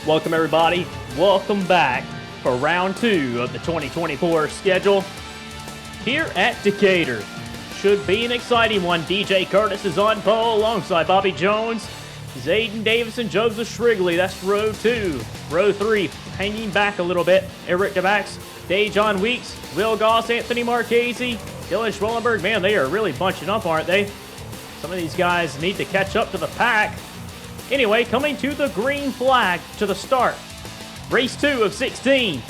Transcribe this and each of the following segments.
Welcome everybody, welcome back for round 2 of the 2024 schedule here at Decatur. Should be an exciting one. DJ Curtis is on pole alongside Bobby Jones, Zayden Davidson, Joseph Shrigley. That's row 2. Row 3 hanging back a little bit. Eric DeMax, Dejon Weeks, Will Goss, Anthony Marchese, Dylan Schwellenberg. Man, they are really bunching up, aren't they? Some of these guys need to catch up to the pack. Anyway, coming to the green flag to the start. Race 2 of 16.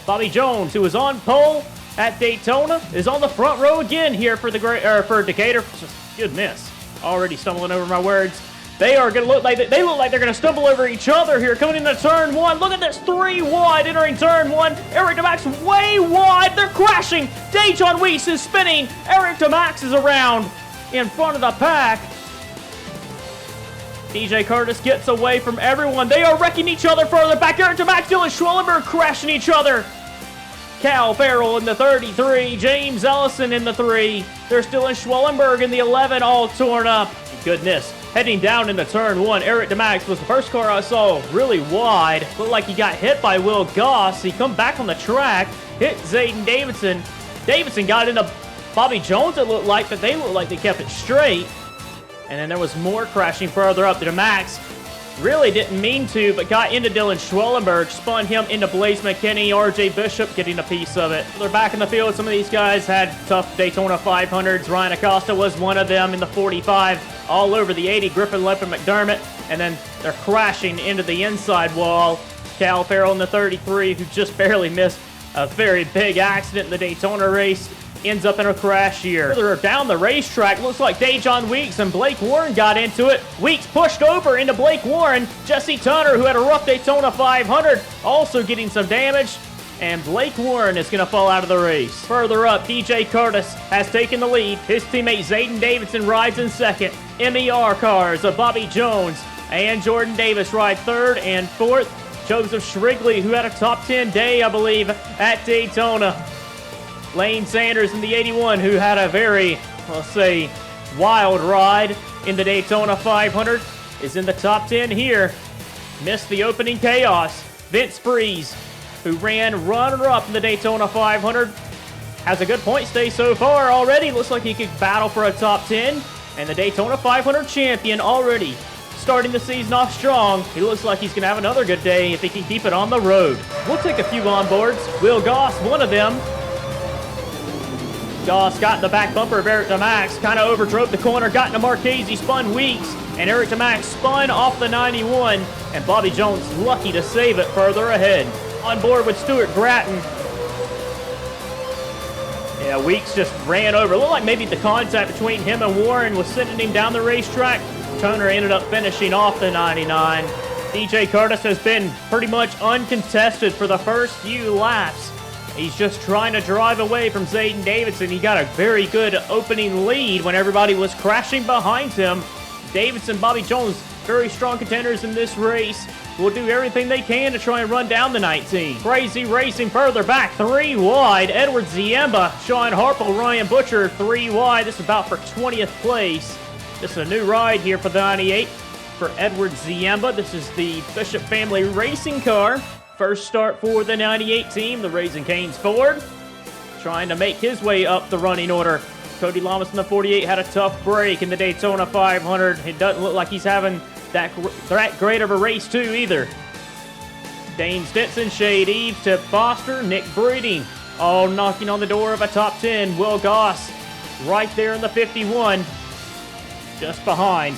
Bobby Jones, who is on pole at Daytona, is on the front row again here for for Decatur. Goodness, already stumbling over my words. They are going to look like they're going to stumble over each other here coming into turn 1. Look at this, 3 wide entering turn 1. Eric DeMax way wide. They're crashing. Dejon Weeks is spinning. Eric DeMax is around in front of the pack. DJ Curtis gets away from everyone. They are wrecking each other further back. Eric DeMax, Dylan Schwellenberg crashing each other. Cal Farrell in the 33. James Ellison in the 3. There's Dylan Schwellenberg in the 11, all torn up. Goodness. Heading down into turn 1, Eric DeMax was the first car I saw really wide. Looked like he got hit by Will Goss. He come back on the track, hit Zayden Davidson. Davidson got into Bobby Jones, it looked like, but they looked like they kept it straight. And then there was more crashing further up. DeMax really didn't mean to, but got into Dylan Schwellenberg, spun him into Blaze McKinney, RJ Bishop getting a piece of it. They're back in the field. Some of these guys had tough Daytona 500s. Ryan Acosta was one of them in the 45, all over the 80. Griffin Lepin McDermott, and then they're crashing into the inside wall. Cal Farrell in the 33, who just barely missed a very big accident in the Daytona race, ends up in a crash here. Further down the racetrack, looks like Dejon Weeks and Blake Warren got into it. Weeks pushed over into Blake Warren. Jesse Tunner, who had a rough Daytona 500, also getting some damage. And Blake Warren is going to fall out of the race. Further up, DJ Curtis has taken the lead. His teammate Zayden Davidson rides in second. MER cars of Bobby Jones and Jordan Davis ride third and fourth. Joseph Shrigley, who had a top 10 day, I believe, at Daytona. Lane Sanders in the 81, who had a very, let's say, wild ride in the Daytona 500, is in the top 10 here. Missed the opening chaos. Vince Freeze, who ran runner-up in the Daytona 500, has a good point stay so far already. Looks like he could battle for a top 10. And the Daytona 500 champion already starting the season off strong. He looks like he's going to have another good day if he can keep it on the road. We'll take a few onboards. Will Goss, one of them. Goss got in the back bumper of Eric DeMax, kind of overdrove the corner, got into Marchese, spun Weeks, and Eric DeMax spun off the 91, and Bobby Jones lucky to save it further ahead. On board with Stuart Gratton. Yeah, Weeks just ran over. It looked like maybe the contact between him and Warren was sending him down the racetrack. Turner ended up finishing off the 99. DJ Curtis has been pretty much uncontested for the first few laps. He's just trying to drive away from Zayden Davidson. He got a very good opening lead when everybody was crashing behind him. Davidson, Bobby Jones, very strong contenders in this race. Will do everything they can to try and run down the 19. Crazy Racing further back, 3 wide. Edward Ziemba, Sean Harple, Ryan Butcher, 3 wide. This is about for 20th place. This is a new ride here for the 98 for Edward Ziemba. This is the Bishop family racing car. First start for the 98 team, the Raising Cane's Ford, trying to make his way up the running order. Cody Lamas in the 48 had a tough break in the Daytona 500. It doesn't look like he's having that great of a race too either. Dane Stinson, Shade Eves, Tip Foster, Nick Breeding, all knocking on the door of a top 10. Will Goss right there in the 51, just behind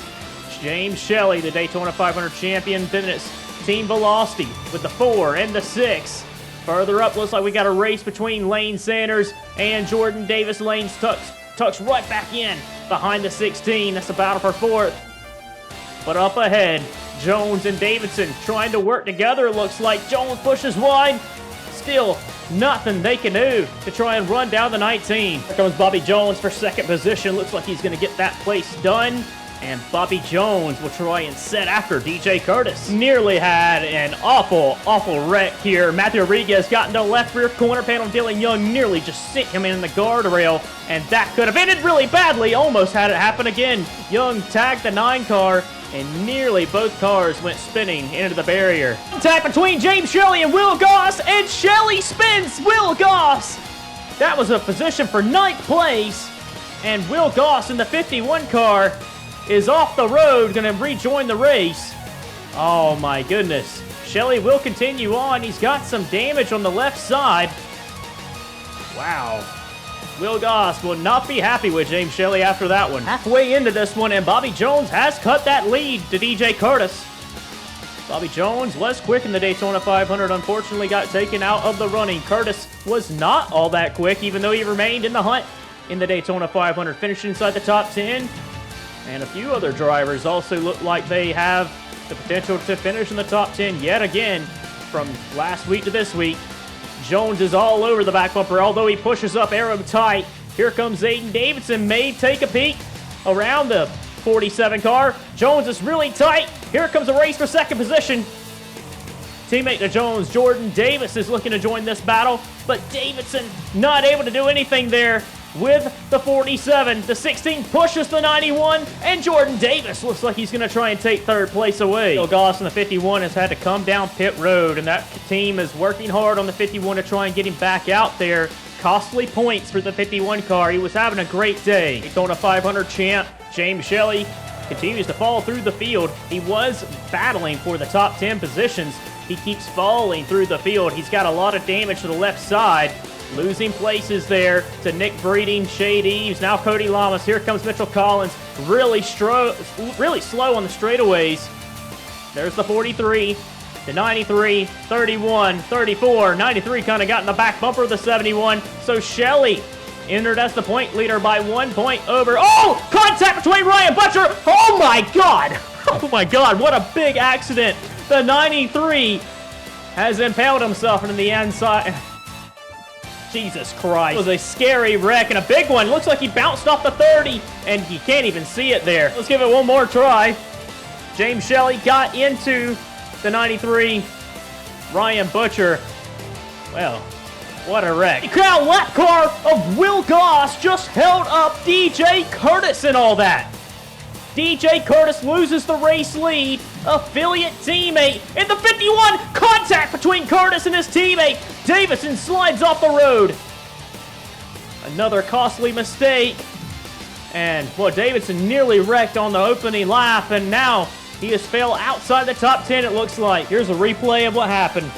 James Shelley, the Daytona 500 champion. Then it's Team Velocity with the 4 and the 6. Further up, looks like we got a race between Lane Sanders and Jordan Davis. Lane's tucks right back in behind the 16. That's a battle for 4th. But up ahead, Jones and Davidson trying to work together. It looks like Jones pushes wide. Still nothing they can do to try and run down the 19. Here comes Bobby Jones for second position. Looks like he's going to get that place done. And Bobby Jones will try and set after DJ Curtis. Nearly had an awful wreck here. Matthew Rodriguez got into the left rear corner panel. Dylan Young nearly just sent him in the guardrail, and that could have ended really badly. Almost had it happen again. Young tagged the 9 car, and nearly both cars went spinning into the barrier. Contact between James Shelley and Will Goss, and Shelley spins Will Goss. That was a position for 9th place, and Will Goss in the 51 car is off the road, going to rejoin the race. Oh my goodness. Shelley will continue on. He's got some damage on the left side. Wow. Will Goss will not be happy with James Shelley after that one. Halfway into this one, and Bobby Jones has cut that lead to DJ Curtis. Bobby Jones was quick in the Daytona 500, unfortunately got taken out of the running. Curtis was not all that quick, even though he remained in the hunt in the Daytona 500, finished inside the top 10. And a few other drivers also look like they have the potential to finish in the top 10 yet again from last week to this week. Jones is all over the back bumper, although he pushes up arrow tight. Here comes Aiden Davidson, may take a peek around the 47 car. Jones is really tight. Here comes a race for second position. Teammate to Jones, Jordan Davis, is looking to join this battle, but Davidson not able to do anything there with the 47. The 16 pushes the 91, and Jordan Davis looks like he's going to try and take third place away. Will Goss in the 51 has had to come down pit road, and that team is working hard on the 51 to try and get him back out there. Costly points for the 51 car. He was having a great day. Daytona 500 champ James Shelley continues to fall through the field. He was battling for the top 10 positions. He keeps falling through the field. He's got a lot of damage to the left side. Losing places there to Nick Breeding, Shade Eves, now Cody Lamas. Here comes Mitchell Collins, really slow on the straightaways. There's the 43, the 93, 31, 34. 93 kind of got in the back bumper of the 71. So Shelley entered as the point leader by 1 point over. Oh, contact between Ryan Butcher. Oh my God. Oh my God, what a big accident. The 93 has impaled himself into the inside. Jesus Christ. It was a scary wreck and a big one. Looks like he bounced off the 30, and you can't even see it there. Let's give it one more try. James Shelley got into the 93. Ryan Butcher, well, what a wreck. The crowd lap car of Will Goss just held up DJ Curtis and all that. DJ Curtis loses the race lead. Affiliate teammate in the 51. Contact between Curtis and his teammate. Davidson slides off the road. Another costly mistake. And, well, Davidson nearly wrecked on the opening lap, and now he has fell outside the top 10, it looks like. Here's a replay of what happened.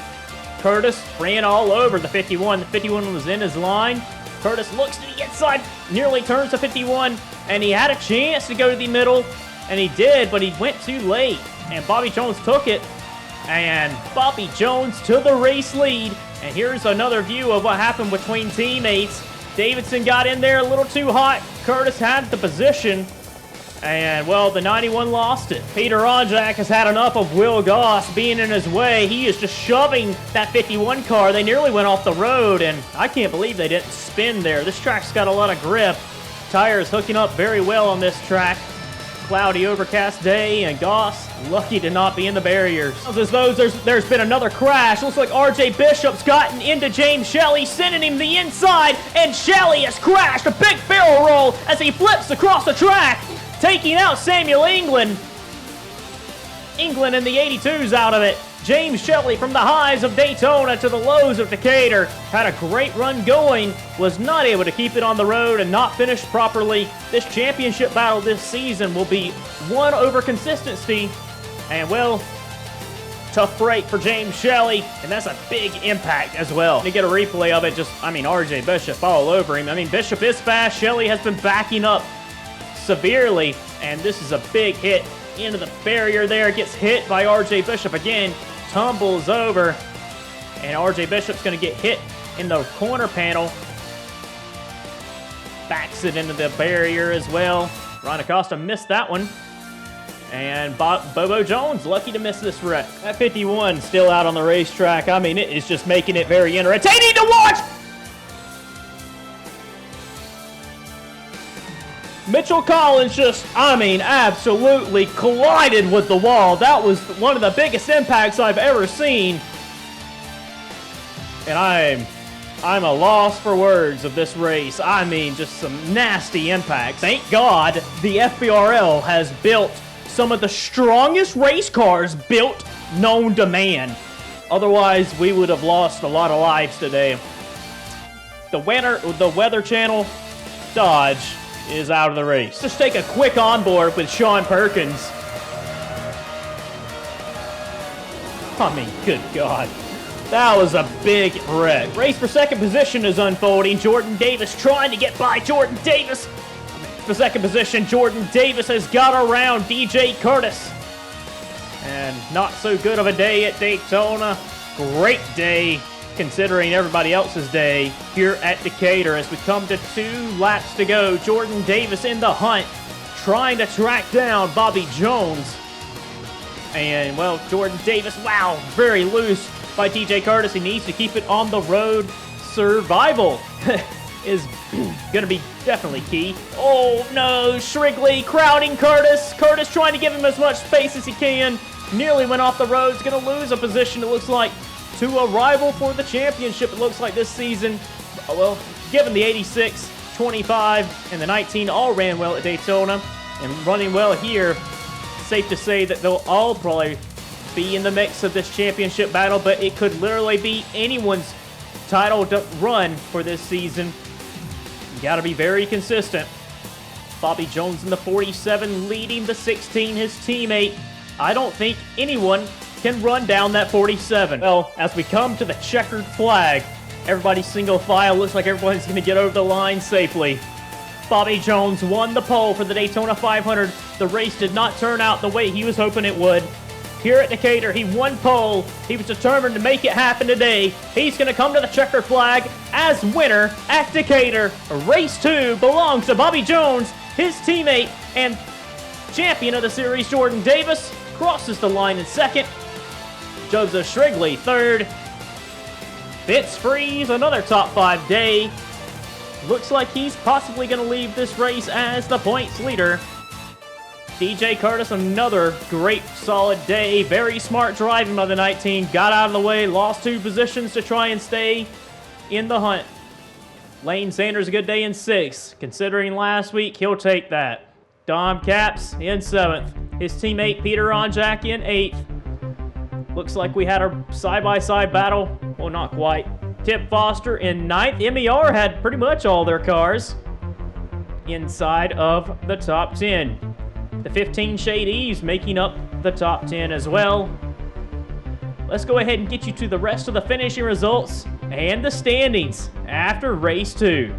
Curtis ran all over the 51. The 51 was in his line. Curtis looks to the inside, nearly turns to 51, and he had a chance to go to the middle, and he did, but he went too late, and Bobby Jones took it, and Bobby Jones to the race lead. And here's another view of what happened between teammates. Davidson got in there a little too hot. Curtis had the position, and, well, the 91 lost it. Peter Onjak has had enough of Will Goss being in his way. He is just shoving that 51 car. They nearly went off the road, and I can't believe they didn't spin there. This track's got a lot of grip. Tires hooking up very well on this track. Cloudy, overcast day, and Goss lucky to not be in the barriers. As though there's been another crash. Looks like RJ Bishop's gotten into James Shelley, sending him the inside, and Shelley has crashed. A big barrel roll as he flips across the track, taking out Samuel England. England and the 82's out of it. James Shelley, from the highs of Daytona to the lows of Decatur, had a great run going, was not able to keep it on the road and not finish properly. This championship battle this season will be won over consistency, and, well, tough break for James Shelley, and that's a big impact as well. To get a replay of it, RJ Bishop all over him. Bishop is fast. Shelley has been backing up severely, and this is a big hit into the barrier there. Gets hit by RJ Bishop again, tumbles over, and RJ Bishop's going to get hit in the corner panel. Backs it into the barrier as well. Ron Acosta missed that one. And Bobo Jones lucky to miss this wreck. That 51 still out on the racetrack. It is just making it very entertaining to watch. Mitchell Collins just, I mean, absolutely collided with the wall. That was one of the biggest impacts I've ever seen. And I'm a loss for words of this race. I mean, just some nasty impacts. Thank God the FBRL has built some of the strongest race cars built known to man. Otherwise, we would have lost a lot of lives today. The Weather Channel Dodge is out of the race. Just take a quick onboard with Sean Perkins. I mean, good God. That was a big wreck. Race for second position is unfolding. Jordan Davis trying to get by Jordan Davis. For second position, Jordan Davis has got around DJ Curtis. And not so good of a day at Daytona. Great day considering everybody else's day here at Decatur as we come to 2 laps to go. Jordan Davis in the hunt, trying to track down Bobby Jones. And, well, Jordan Davis, wow, very loose by DJ Curtis. He needs to keep it on the road. Survival is going to be definitely key. Oh, no, Shrigley crowding Curtis. Curtis trying to give him as much space as he can. Nearly went off the road. He's going to lose a position, it looks like, to a rival for the championship, it looks like, this season. Well, given the 86, 25, and the 19 all ran well at Daytona and running well here, safe to say that they'll all probably be in the mix of this championship battle, but it could literally be anyone's title run for this season. You got to be very consistent. Bobby Jones in the 47 leading the 16, his teammate. I don't think anyone can run down that 47. Well, as we come to the checkered flag, everybody's single file. Looks like everybody's going to get over the line safely. Bobby Jones won the pole for the Daytona 500. The race did not turn out the way he was hoping it would. Here at Decatur, he won pole. He was determined to make it happen today. He's going to come to the checkered flag as winner at Decatur. Race 2 belongs to Bobby Jones. His teammate and champion of the series, Jordan Davis, crosses the line in second. Joseph Shrigley, third. Fitz Freeze, another top 5 day. Looks like he's possibly going to leave this race as the points leader. DJ Curtis, another great, solid day. Very smart driving by the 19. Got out of the way, lost 2 positions to try and stay in the hunt. Lane Sanders, a good day in 6th. Considering last week, he'll take that. Dom Capps in 7th. His teammate Peter Onjak in 8th. Looks like we had a side-by-side battle. Well, not quite. Tip Foster in 9th. MER had pretty much all their cars inside of the top 10. The 15 Shade Eves making up the top 10 as well. Let's go ahead and get you to the rest of the finishing results and the standings after race 2.